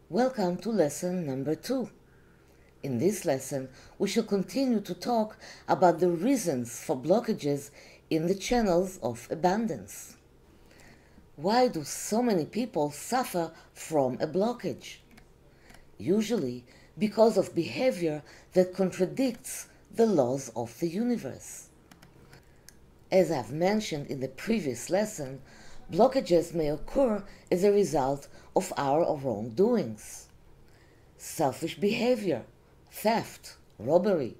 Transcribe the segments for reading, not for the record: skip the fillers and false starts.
Welcome to lesson number 2. In this lesson, we shall continue to talk about the reasons for blockages in the channels of abundance. Why do so many people suffer from a blockage? Usually because of behavior that contradicts the laws of the universe. As I've mentioned in the previous lesson, blockages may occur as a result of our wrongdoings. Selfish behavior, theft, robbery,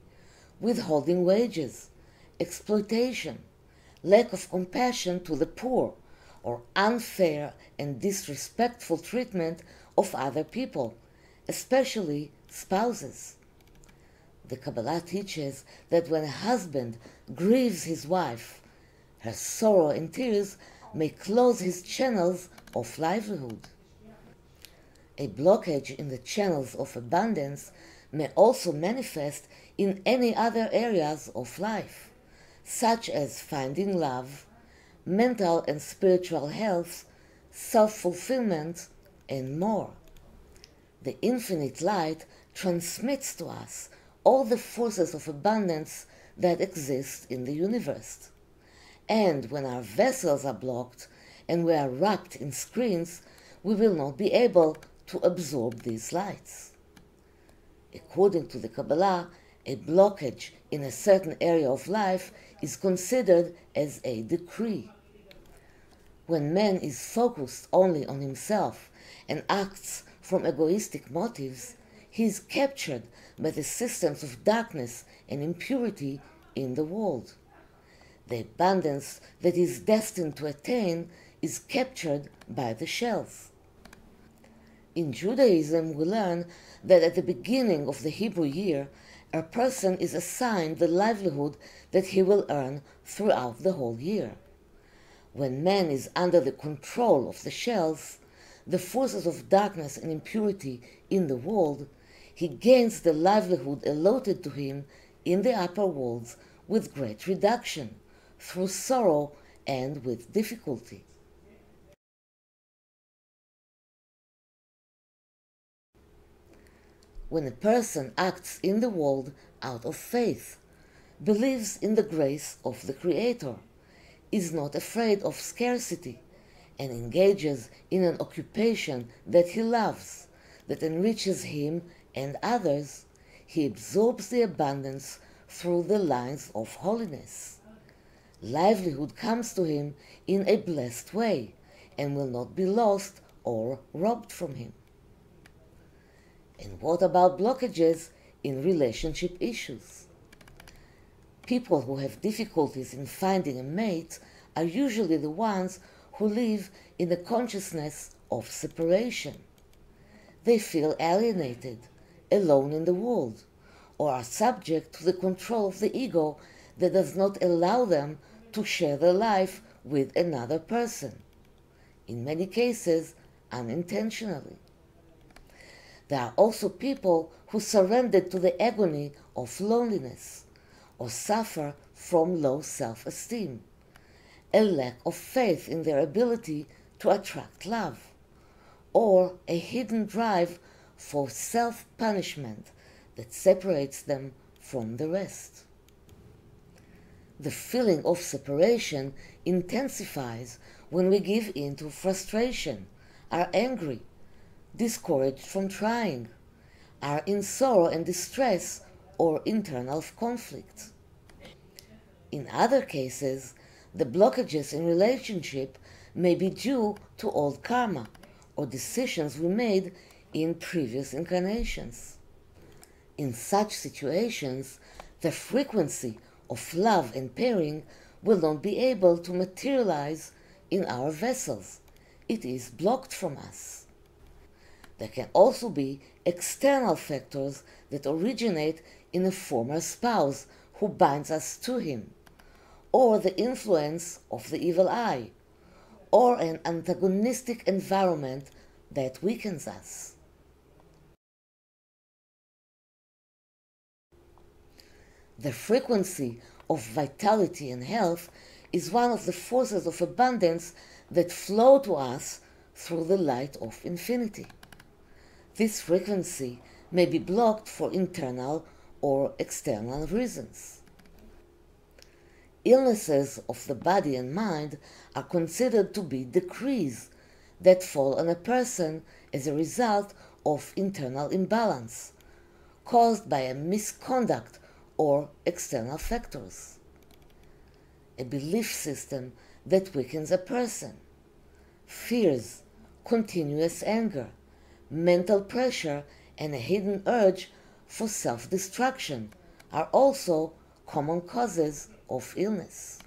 withholding wages, exploitation, lack of compassion to the poor, or unfair and disrespectful treatment of other people, especially spouses. The Kabbalah teaches that when a husband grieves his wife, her sorrow and tears may close his channels of livelihood. A blockage in the channels of abundance may also manifest in any other areas of life, such as finding love, mental and spiritual health, self-fulfillment, and more. The infinite light transmits to us all the forces of abundance that exist in the universe. And when our vessels are blocked and we are wrapped in screens, we will not be able to absorb these lights. According to the Kabbalah, a blockage in a certain area of life is considered as a decree. When man is focused only on himself and acts from egoistic motives, he is captured by the systems of darkness and impurity in the world. The abundance that is destined to attain is captured by the shells. In Judaism, we learn that at the beginning of the Hebrew year, a person is assigned the livelihood that he will earn throughout the whole year. When man is under the control of the shells, the forces of darkness and impurity in the world, he gains the livelihood allotted to him in the upper worlds with great reduction, through sorrow and with difficulty. When a person acts in the world out of faith, believes in the grace of the Creator, is not afraid of scarcity, and engages in an occupation that he loves, that enriches him and others, he absorbs the abundance through the lines of holiness. Livelihood comes to him in a blessed way and will not be lost or robbed from him. And what about blockages in relationship issues? People who have difficulties in finding a mate are usually the ones who live in the consciousness of separation. They feel alienated, alone in the world, or are subject to the control of the ego that does not allow them to share their life with another person, in many cases unintentionally. There are also people who surrender to the agony of loneliness, or suffer from low self-esteem, a lack of faith in their ability to attract love, or a hidden drive for self-punishment that separates them from the rest. The feeling of separation intensifies when we give in to frustration, are angry, discouraged from trying, are in sorrow and distress or internal conflict. In other cases, the blockages in relationship may be due to old karma or decisions we made in previous incarnations. In such situations, the frequency of love and pairing will not be able to materialize in our vessels. It is blocked from us. There can also be external factors that originate in a former spouse who binds us to him, or the influence of the evil eye, or an antagonistic environment that weakens us. The frequency of vitality and health is one of the forces of abundance that flow to us through the light of infinity. This frequency may be blocked for internal or external reasons. Illnesses of the body and mind are considered to be decrees that fall on a person as a result of internal imbalance caused by a misconduct or external factors. A belief system that weakens a person, fears, continuous anger, mental pressure, and a hidden urge for self-destruction are also common causes of illness.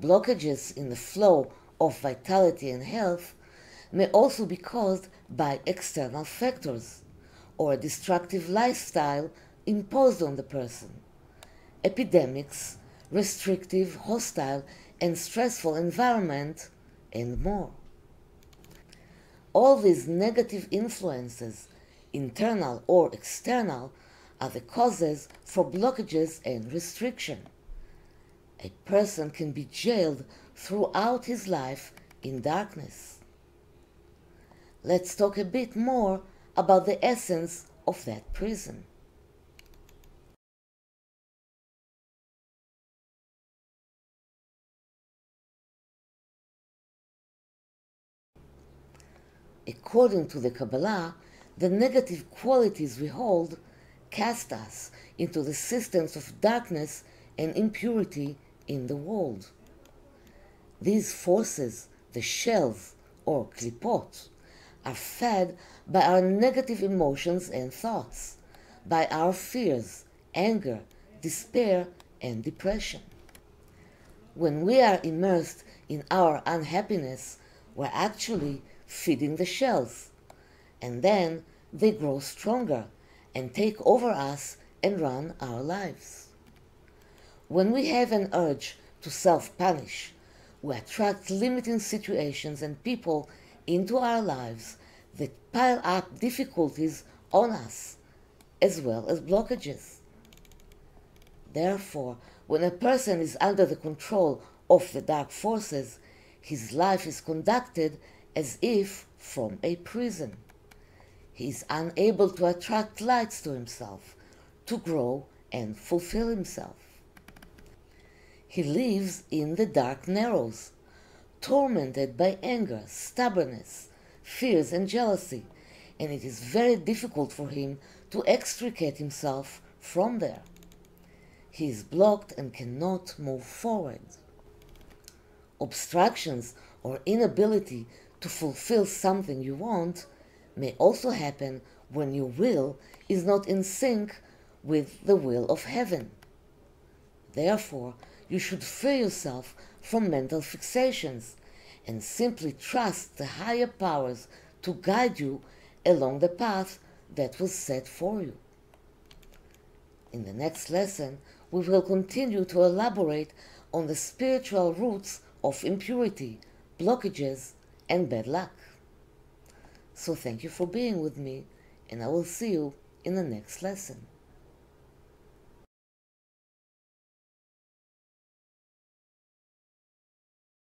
Blockages in the flow of vitality and health may also be caused by external factors or a destructive lifestyle imposed on the person, epidemics, restrictive, hostile, and stressful environment, and more. All these negative influences, internal or external, are the causes for blockages and restriction. A person can be jailed throughout his life in darkness. Let's talk a bit more about the essence of that prison. According to the Kabbalah, the negative qualities we hold cast us into the systems of darkness and impurity in the world. These forces, the shells or klipot, are fed by our negative emotions and thoughts, by our fears, anger, despair, and depression. When we are immersed in our unhappiness, we're actually feeding the shells, and then they grow stronger and take over us and run our lives. When we have an urge to self-punish, we attract limiting situations and people into our lives that pile up difficulties on us, as well as blockages. Therefore, when a person is under the control of the dark forces, his life is conducted as if from a prison. He is unable to attract lights to himself, to grow and fulfill himself. He lives in the dark narrows, tormented by anger, stubbornness, fears, and jealousy, and it is very difficult for him to extricate himself from there. He is blocked and cannot move forward. Obstructions or inability to fulfill something you want may also happen when your will is not in sync with the will of heaven. Therefore, you should free yourself from mental fixations and simply trust the higher powers to guide you along the path that was set for you. In the next lesson, we will continue to elaborate on the spiritual roots of impurity, blockages, and bad luck. So thank you for being with me, and I will see you in the next lesson.